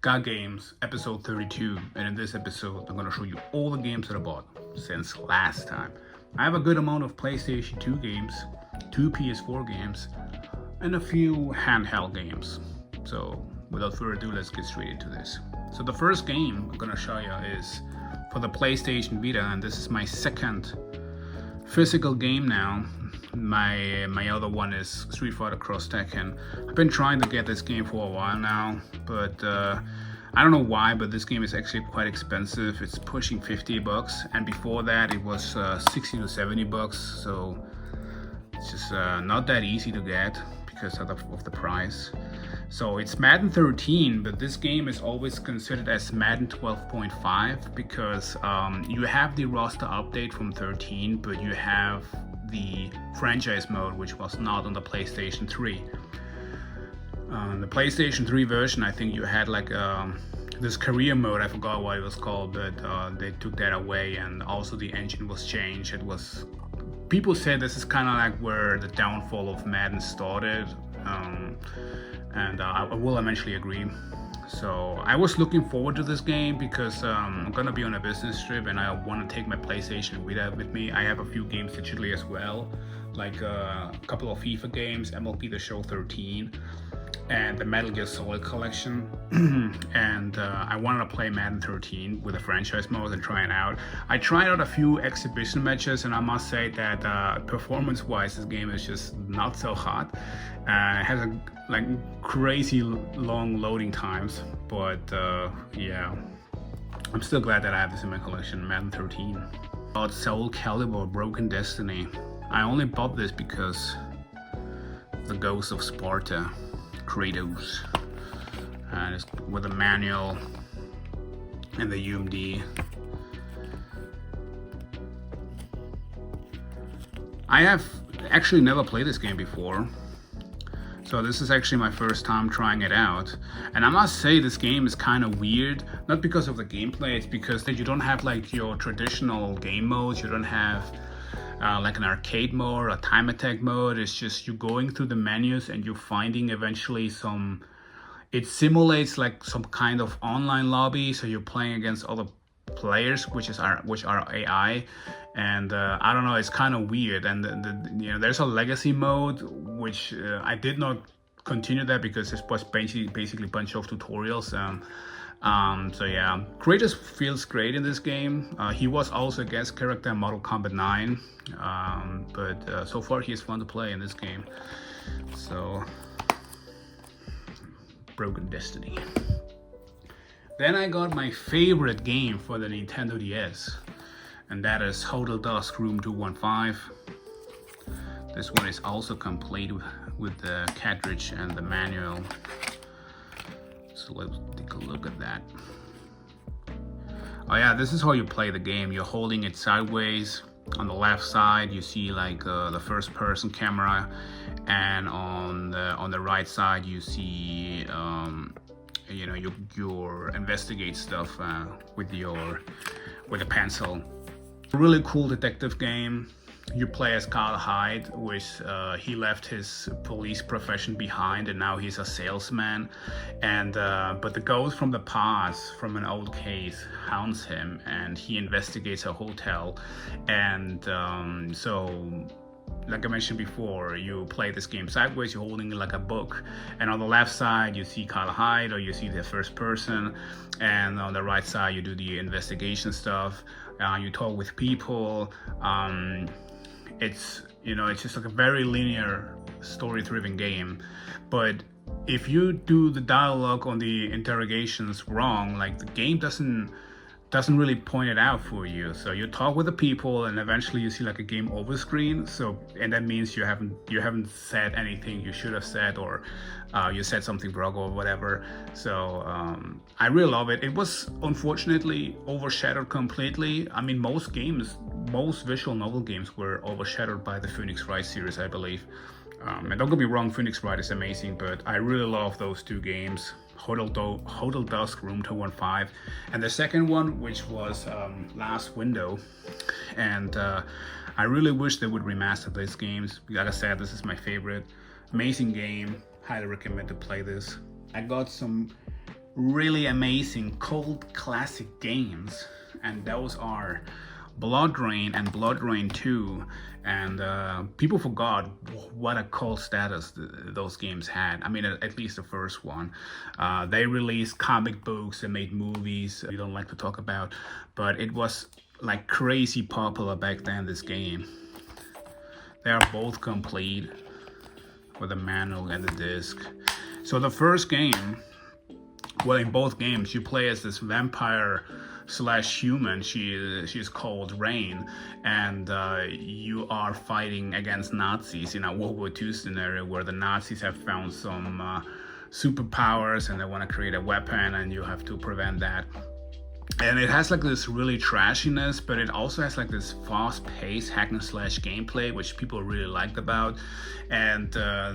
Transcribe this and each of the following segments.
Got Games, episode 32, and in this episode I'm gonna show you all the games that I bought since last time. I have a good amount of PlayStation 2 games, 2 PS4 games, and a few handheld games. So without further ado, let's get straight into this. So the first game I'm gonna show you is for the PlayStation Vita, and this is my second physical game now. My other one is Street Fighter Cross Tekken. I've been trying to get this game for a while now, but I don't know why, but this game is actually quite expensive. It's pushing $50, and before that it was 60 to 70 bucks. So it's just not that easy to get because of the price. So it's Madden 13, but this game is always considered as Madden 12.5 because you have the roster update from 13, but you have the franchise mode, which was not on the PlayStation 3. The PlayStation 3 version, I think you had like this career mode. I forgot what it was called, but they took that away, and also the engine was changed. It was, people said this is kind of like where the downfall of Madden started, and I will eventually agree. So I was looking forward to this game because I'm gonna be on a business trip and I want to take my PlayStation Vita with me. I have a few games digitally as well, like a couple of FIFA games, MLB The Show 13, and the Metal Gear Solid collection. And I wanted to play Madden 13 with the franchise mode and try it out. I tried out a few exhibition matches, and I must say that performance-wise, this game is just not so hot. It has like crazy long loading times, but yeah, I'm still glad that I have this in my collection, Madden 13. Bought Soulcalibur Broken Destiny. I only bought this because the Ghost of Sparta, Kratos, and it's with a manual and the UMD. I have actually never played this game before, so this is actually my first time trying it out. And I must say this game is kind of weird, not because of the gameplay, it's because you don't have like your traditional game modes. You don't have like an arcade mode or a time attack mode. It's just you going through the menus and you're finding eventually some, it simulates like some kind of online lobby, so you're playing against other players which are AI, and I don't know, it's kind of weird. And you know, there's a legacy mode which I did not continue that because it was basically a bunch of tutorials. So yeah, Kratos feels great in this game. He was also a guest character in Mortal Kombat 9, but so far he's fun to play in this game. So, Broken Destiny. Then I got my favorite game for the Nintendo DS, and that is Hotel Dusk Room 215. This one is also complete with the cartridge and the manual. So let's take a look at that. Oh yeah, this is how you play the game. You're holding it sideways. On the left side you see like the first person camera, and on the right side you see you know, your investigate stuff with a pencil. Really cool detective game. You play as Carl Hyde, which he left his police profession behind and now he's a salesman. And but the ghost from the past, from an old case, haunts him, and he investigates a hotel. And so, like I mentioned before, you play this game sideways. You're holding like a book, and on the left side you see Carl Hyde, or you see the first person, and on the right side you do the investigation stuff. You talk with people. It's, you know, it's just like a very linear, story-driven game. But if you do the dialogue on the interrogations wrong, like the game doesn't really point it out for you. So you talk with the people, and eventually you see like a game over screen. So, and that means you haven't said anything you should have said, or you said something wrong or whatever. So I really love it. It was unfortunately overshadowed completely. I mean, most visual novel games were overshadowed by the Phoenix Wright series, I believe. And don't get me wrong, Phoenix Wright is amazing, but I really love those two games, Hotel Dusk Room 215, and the second one, which was Last Window. And I really wish they would remaster these games. Like I said, this is my favorite. Amazing game. Highly recommend to play this. I got some really amazing cult classic games, and those are Blood Rain and Blood Rain 2. And people forgot what a cult status those games had. I mean, at least the first one. They released comic books and made movies we don't like to talk about, but it was like crazy popular back then, this game. They are both complete with the manual and the disc. So the first game, well, in both games, you play as this vampire slash human. She's called Rain, and you are fighting against Nazis in a World War II scenario where the Nazis have found some superpowers and they want to create a weapon, and you have to prevent that. And it has like this really trashiness, but it also has like this fast-paced hack and slash gameplay, which people really liked about. And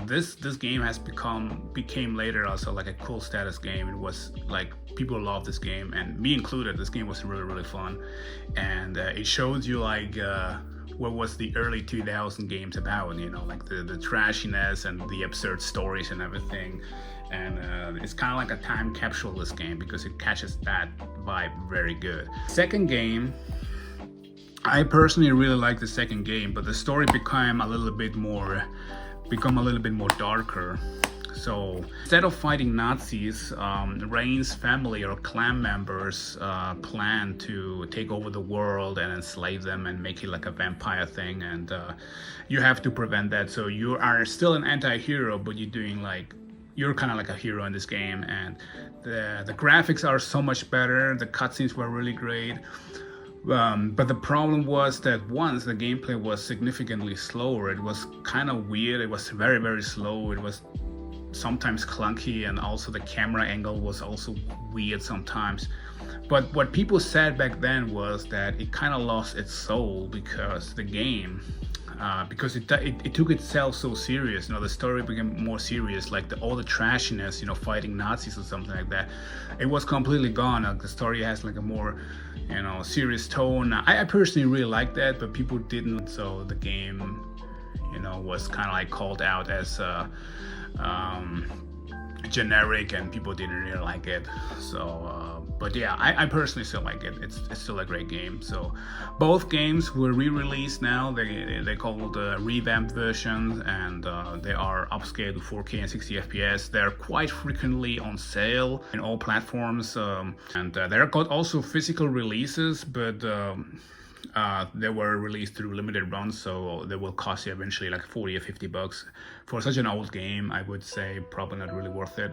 this game has became later also like a cool status game. It was like people loved this game, and me included. This game was really fun, and it shows you like what was the early 2000 games about, you know, like the trashiness and the absurd stories and everything. And it's kind of like a time capsule, this game, because it catches that vibe very good. Second game, I personally really like the second game, but the story became a little bit more darker. So instead of fighting Nazis, Rain's family or clan members plan to take over the world and enslave them and make it like a vampire thing, and you have to prevent that. So you are still an anti-hero, but you're kind of like a hero in this game, and the graphics are so much better. The cutscenes were really great, but the problem was that once the gameplay was significantly slower. It was kind of weird. It was very slow. It was sometimes clunky, and also the camera angle was also weird sometimes. But what people said back then was that it kind of lost its soul because the game, because it took itself so serious. You know, the story became more serious, like all the trashiness, you know, fighting Nazis or something like that. It was completely gone. The story has like a more, you know, serious tone. I personally really like that, but people didn't. So the game, you know, was kind of like called out as generic, and people didn't really like it. So but yeah, I personally still like it. It's still a great game. So both games were re-released now. They called revamped versions, and they are upscaled to 4K and 60 FPS. They're quite frequently on sale in all platforms, and there got also physical releases, but they were released through limited runs, so they will cost you eventually like 40 or 50 bucks. For such an old game, I would say probably not really worth it.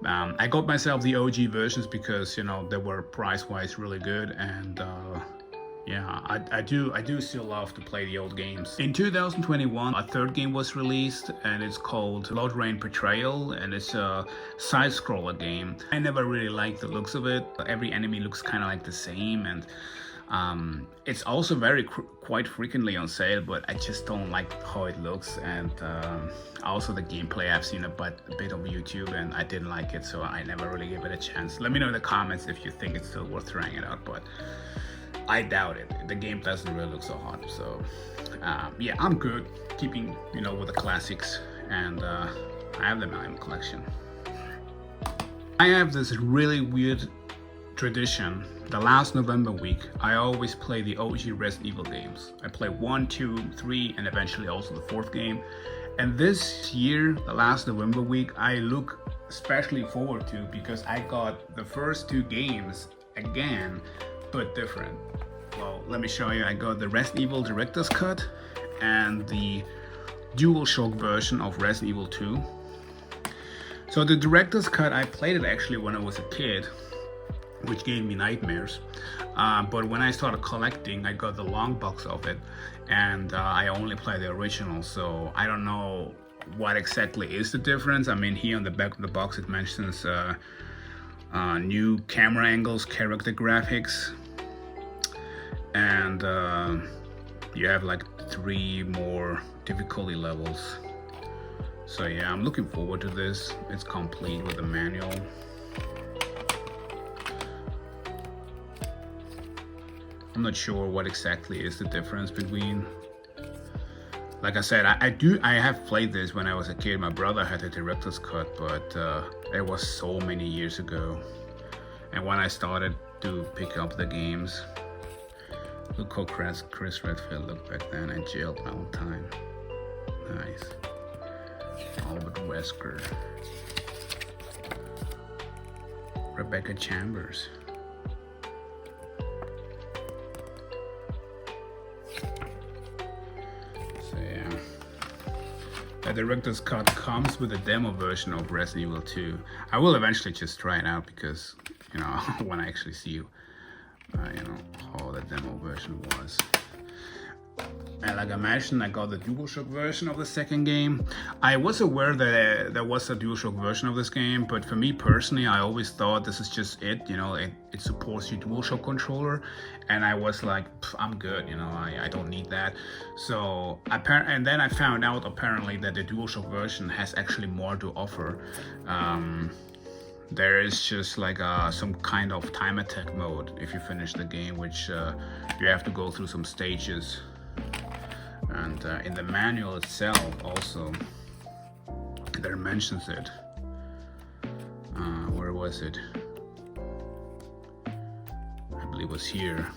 I got myself the OG versions because, you know, they were price-wise really good, and yeah, I do still love to play the old games. In 2021, a third game was released, and it's called Blood Rain Betrayal, and it's a side-scroller game. I never really liked the looks of it. Every enemy looks kind of like the same, and it's also quite frequently on sale, but I just don't like how it looks. And also the gameplay, I've seen a bit on YouTube, and I didn't like it, so I never really gave it a chance. Let me know in the comments if you think it's still worth trying it out, but I doubt it. The game doesn't really look so hot. So yeah, I'm good keeping, you know, with the classics, and I have them in my collection. I have this really weird tradition. The last November week, I always play the OG Resident Evil games. I play 1, 2, 3, and eventually also the fourth game. And this year, the last November week, I look especially forward to, because I got the first two games again, but different. Well, let me show you. I got the Resident Evil Director's Cut and the DualShock version of Resident Evil 2. So the Director's Cut, I played it actually when I was a kid, which gave me nightmares. But when I started collecting, I got the long box of it, and I only play the original, so I don't know what exactly is the difference. I mean, here on the back of the box it mentions new camera angles, character graphics, and you have like 3 more difficulty levels. So yeah, I'm looking forward to this. It's complete with the manual. I'm not sure what exactly is the difference between. Like I said, I have played this when I was a kid. My brother had the director's cut, but It was so many years ago. And when I started to pick up the games, look how Chris Redfield looked back then, and Jill Valentine. Nice. Albert Wesker. Rebecca Chambers. So yeah. The director's cut comes with a demo version of Resident Evil 2. I will eventually just try it out because, you know, when I actually see you know, how the demo version was. And like I mentioned, I got the DualShock version of the second game. I was aware that there was a DualShock version of this game, but for me personally, I always thought this is just it, you know, it supports your DualShock controller. And I was like, I'm good, you know, I don't need that. So, and then I found out apparently that the DualShock version has actually more to offer. There is just like some kind of time attack mode if you finish the game, which you have to go through some stages. And in the manual itself also, there mentions it. Where was it? I believe it was here.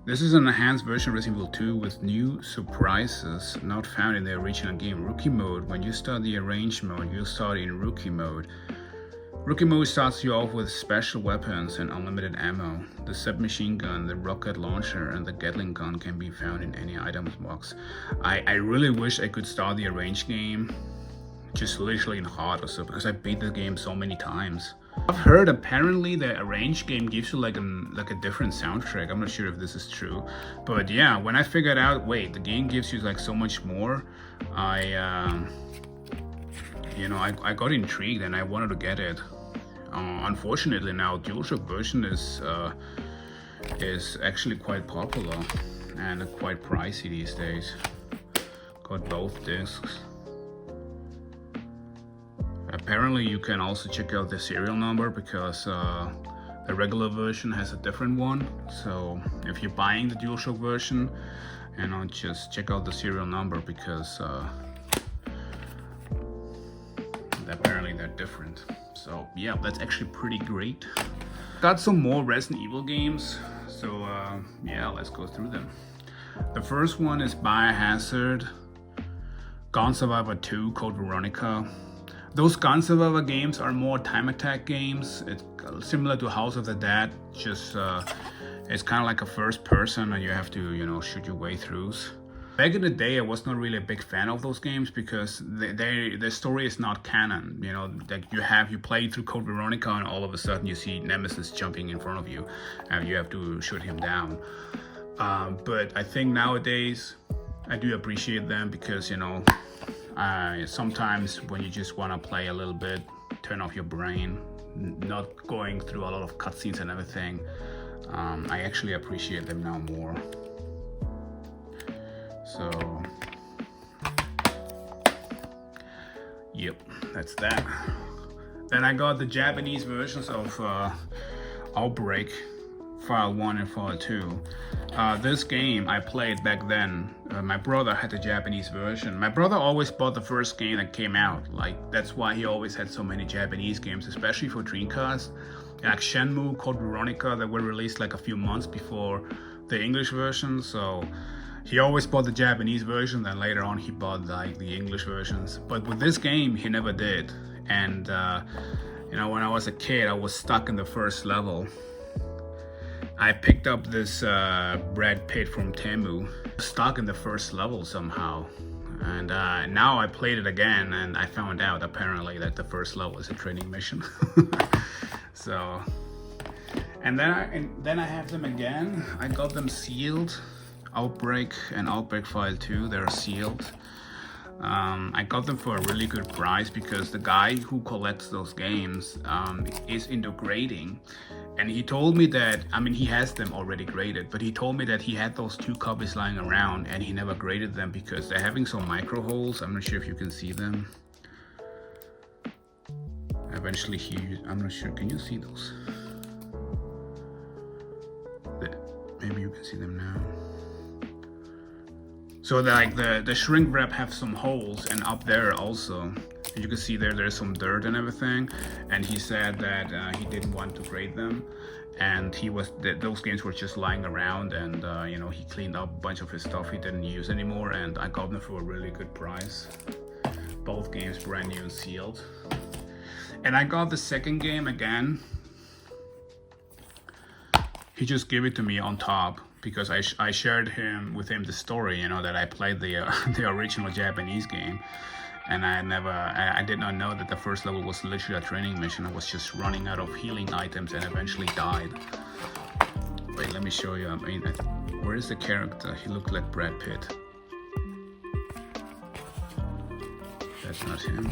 This is an enhanced version of Resident Evil 2 with new surprises not found in the original game. Rookie mode. When you start the arranged mode, you'll start in Rookie mode. Rookie mode starts you off with special weapons and unlimited ammo. The submachine gun, the rocket launcher, and the Gatling gun can be found in any items box. I really wish I could start the arranged game just literally in hard or so, because I beat the game so many times. I've heard apparently the arranged game gives you like a different soundtrack. I'm not sure if this is true, but yeah, when I figured out, wait, the game gives you like so much more, you know, I got intrigued and I wanted to get it. Unfortunately now DualShock version is actually quite popular and quite pricey these days. Got both discs. Apparently you can also check out the serial number because the regular version has a different one. So if you're buying the DualShock version, you know, just check out the serial number because apparently they're different. So yeah, that's actually pretty great. Got some more Resident Evil games, so yeah, let's go through them. The first one is Biohazard, Gun Survivor 2, Code Veronica. Those Gun Survivor games are more time attack games. It's similar to House of the Dead, just it's kind of like a first person and you have to, you know, shoot your way through. Back in the day, I was not really a big fan of those games because the story is not canon. You know, like you play through Code Veronica and all of a sudden you see Nemesis jumping in front of you and you have to shoot him down. But I think nowadays I do appreciate them because, you know, sometimes when you just want to play a little bit, turn off your brain, not going through a lot of cutscenes and everything, I actually appreciate them now more. So, yep, that's that. Then I got the Japanese versions of Outbreak File 1 and File 2. This game I played back then. My brother had the Japanese version. My brother always bought the first game that came out. Like, that's why he always had so many Japanese games, especially for Dreamcast. Like Shenmue, Code Veronica, that were released like a few months before the English version. So he always bought the Japanese version, then later on he bought like the English versions. But with this game, he never did. And you know, when I was a kid, I was stuck in the first level. I picked up this Brad Pitt from Temu, stuck in the first level somehow. And now I played it again and I found out apparently that the first level is a training mission. So, and then I have them again. I got them sealed. Outbreak and Outbreak File 2, they're sealed. I got them for a really good price because the guy who collects those games is into grading, and he told me that, I mean, he has them already graded, but he told me that he had those 2 copies lying around and he never graded them because they're having some micro holes. I'm not sure if you can see them. Eventually I'm not sure, can you see those? Maybe you can see them now. So like the shrink wrap have some holes, and up there also You can see there's some dirt and everything, and he said that he didn't want to grade them, and those games were just lying around, and he cleaned up a bunch of his stuff he didn't use anymore, and I got them for a really good price. Both games brand new and sealed. And I got the second game again. He just gave it to me on top because I shared with him the story, that I played the the original Japanese game. And I did not know that the first level was literally a training mission. I was just running out of healing items and eventually died. Wait, let me show you. I mean, where is the character? He looked like Brad Pitt. That's not him.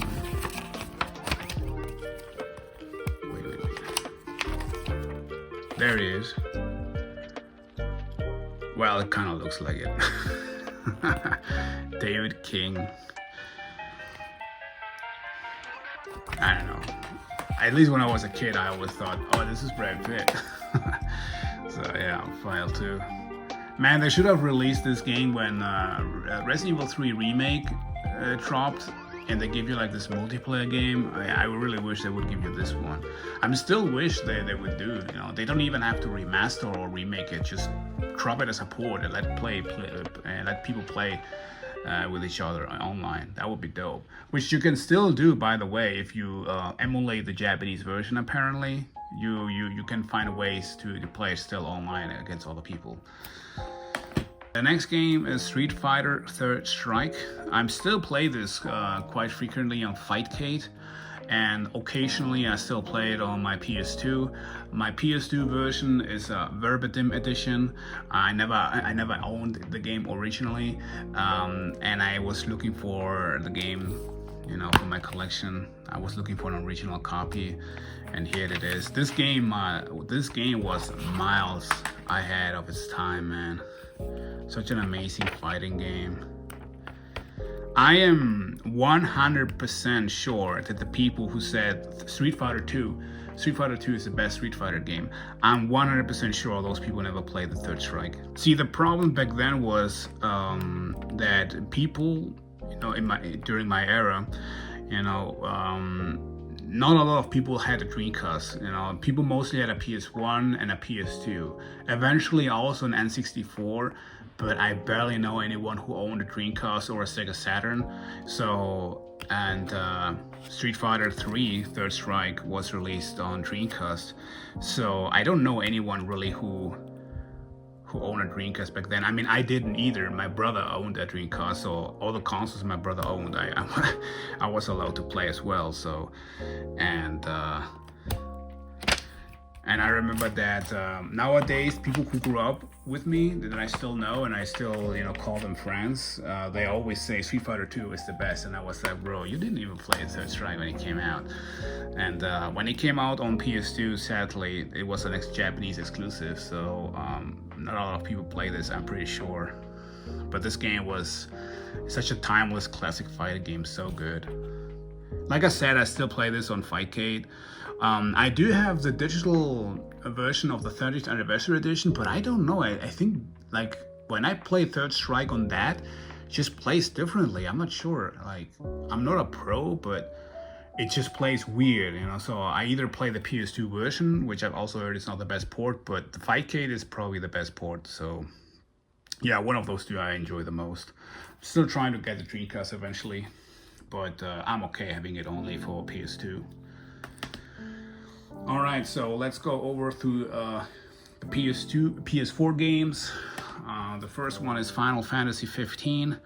Wait. There he is. Well, it kind of looks like it. David King. I don't know. At least when I was a kid, I always thought, oh, this is Brad Pitt. So yeah, File 2. Man, they should have released this game when Resident Evil 3 Remake dropped, and they give you like this multiplayer game. I really wish they would give you this one. I still wish they would do, they don't even have to remaster or remake it. Just drop it as a port and let people play with each other online. That would be dope. Which you can still do, by the way, if you emulate the Japanese version. Apparently, you can find ways to play still online against other people. The next game is Street Fighter Third Strike. I'm still play this quite frequently on Fightcade, and occasionally I still play it on my PS2. My PS2 version is a verbatim edition. I never owned the game originally, and I was looking for the game, for my collection. I was looking for an original copy, and here it is. This game was miles ahead of its time, man. Such an amazing fighting game. I am 100% sure that the people who said Street Fighter 2 is the best Street Fighter game, I'm 100% sure those people never played the Third Strike. See, the problem back then was that people, during my era, not a lot of people had a Dreamcast. People mostly had a PS1 and a PS2. Eventually also an N64, but I barely know anyone who owned a Dreamcast or a Sega Saturn. So, and Street Fighter 3 Third Strike was released on Dreamcast. So I don't know anyone really who owned a Dreamcast back then. I mean, I didn't either. My brother owned a Dreamcast, so all the consoles my brother owned, I was allowed to play as well. So, and I remember that nowadays people who grew up with me that I still know and I still call them friends, they always say Street Fighter 2 is the best, and I was like, bro, you didn't even play Third Strike when it came out. And when it came out on PS2, sadly it was an Japanese exclusive, so not a lot of people play this, I'm pretty sure. But this game was such a timeless classic fighting game, so good. Like I said, I still play this on Fightcade. I do have the digital version of the 30th anniversary edition, but I don't know. I think like when I play Third Strike on that, it just plays differently. I'm not sure. Like, I'm not a pro, but it just plays weird, So I either play the PS2 version, which I've also heard is not the best port, but the Fightcade is probably the best port. So yeah, one of those two I enjoy the most. I'm still trying to get the Dreamcast eventually, but I'm okay having it only for PS2. All right, so let's go over through the PS4 games. The first one is Final Fantasy 15.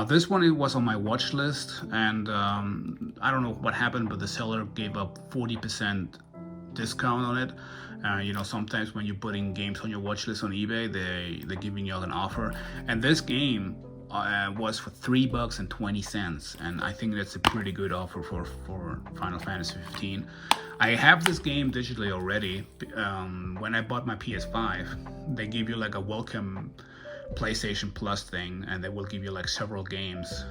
This one, it was on my watch list, and I don't know what happened, but the seller gave up 40% discount on it. Sometimes when you're putting games on your watch list on eBay, they're giving you an offer, and this game was for $3.20, and I think that's a pretty good offer for Final Fantasy 15. I have this game digitally already. When I bought my PS5, they give you like a welcome PlayStation Plus thing, and they will give you like several games.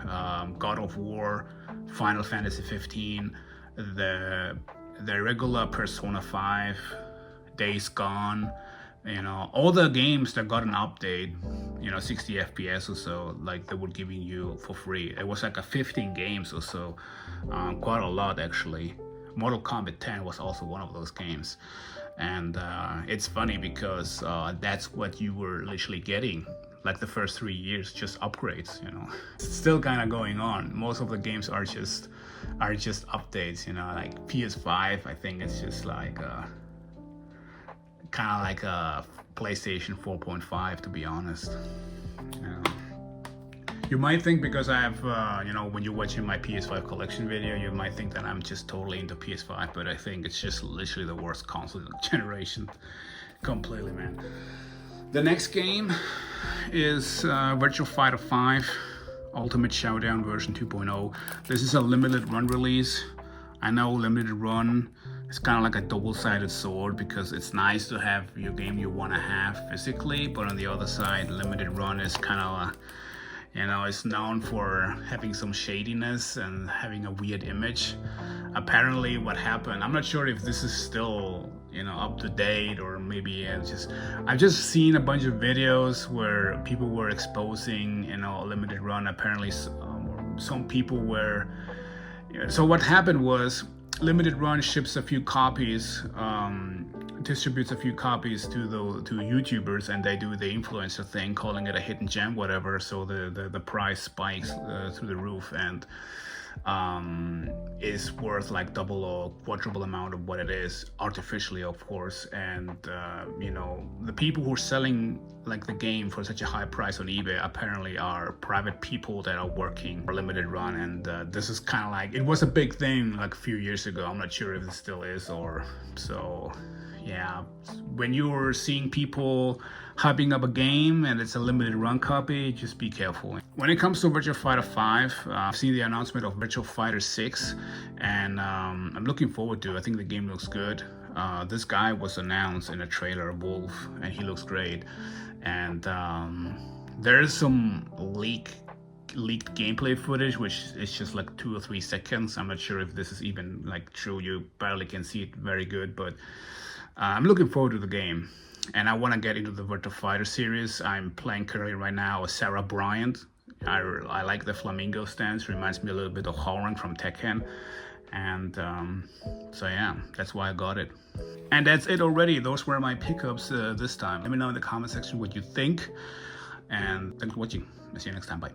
God of War, Final Fantasy 15, the regular Persona 5, Days Gone, You know, all the games that got an update, you know, 60 FPS or so, like they were giving you for free. It was like a 15 games or so, quite a lot actually. Mortal Kombat 10 was also one of those games. And it's funny because that's what you were literally getting like the first 3 years, just upgrades, you know. It's still kind of going on. Most of the games are just updates, you know, like PS5, I think it's just like kind of like a PlayStation 4.5, to be honest. You know, you might think because I have, you know, when you're watching my PS5 collection video, you might think that I'm just totally into PS5, but I think it's just literally the worst console generation, completely, man. The next game is Virtua Fighter 5 Ultimate Showdown version 2.0. This is a limited run release. I know limited run is kind of like a double-sided sword because it's nice to have your game you want to have physically, but on the other side, limited run is kind of you know, it's known for having some shadiness and having a weird image. Apparently what happened, I'm not sure if this is still, you know, up to date, or maybe I've just seen a bunch of videos where people were exposing, you know, a limited run. Apparently some people were, so what happened was limited run ships a few copies, distributes a few copies to YouTubers, and they do the influencer thing, calling it a hidden gem, whatever. So the price spikes through the roof, and is worth like double or quadruple amount of what it is artificially, of course. And you know, the people who are selling like the game for such a high price on eBay apparently are private people that are working for limited run. And this is kind of like, it was a big thing like a few years ago. I'm not sure if it still is or so. Yeah, when you're seeing people hyping up a game and it's a limited run copy, just be careful. When it comes to Virtua Fighter 5, I've seen the announcement of Virtua Fighter 6, and I'm looking forward to it. I think the game looks good. This guy was announced in a trailer, Wolf, and he looks great. And there is some leaked gameplay footage, which is just like 2 or 3 seconds. I'm not sure if this is even like true. You barely can see it very good, but I'm looking forward to the game, and I want to get into the Virtua Fighter series. I'm playing currently right now as Sarah Bryant. I like the flamingo stance, reminds me a little bit of Horn from Tekken. And so yeah, that's why I got it. And that's it already. Those were my pickups this time. Let me know in the comment section what you think, and thanks for watching. I'll see you next time. Bye.